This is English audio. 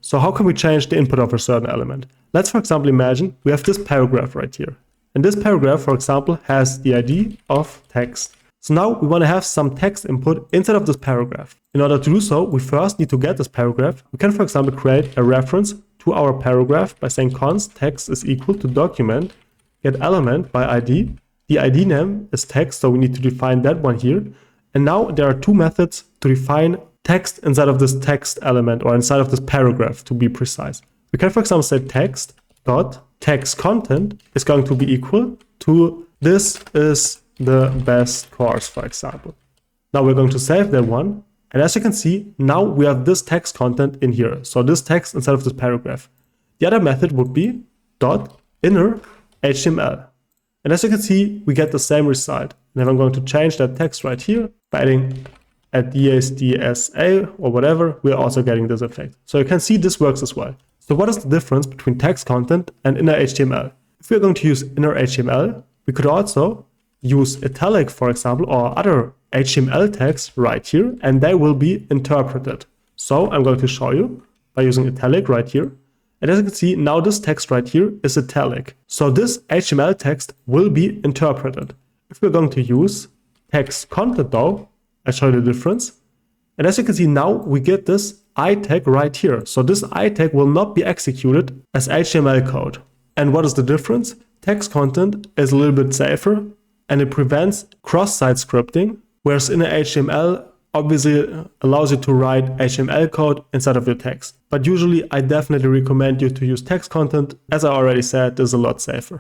So how can we change the input of a certain element? Let's, for example, imagine we have this paragraph right here. And this paragraph, for example, has the ID of text. So now we want to have some text input inside of this paragraph. In order to do so, we first need to get this paragraph. We can, for example, create a reference to our paragraph by saying const text is equal to document get element by ID. The ID name is text, so we need to define that one here. And now there are two methods to define text inside of this text element, or inside of this paragraph to be precise. We can, for example, say text dot text content is going to be equal to this is the best course, for example. Now we're going to save that one. And as you can see, now we have this text content in here. So this text inside of this paragraph. The other method would be dot inner HTML. And as you can see, we get the same result. And if I'm going to change that text right here by adding at DSDSA or whatever, we're also getting this effect. So you can see this works as well. So what is the difference between text content and inner HTML? If we're going to use inner HTML, we could also use italic, for example, or other HTML tags right here, and they will be interpreted. So I'm going to show you by using italic right here. And as you can see, now this text right here is italic. So this HTML text will be interpreted. If we're going to use text content though, I'll show you the difference. And as you can see, now we get this I tag right here. So this I tag will not be executed as HTML code. And what is the difference? Text content is a little bit safer and it prevents cross-site scripting, whereas inner HTML obviously allows you to write HTML code inside of your text. But usually I definitely recommend you to use text content. As I already said, this is a lot safer.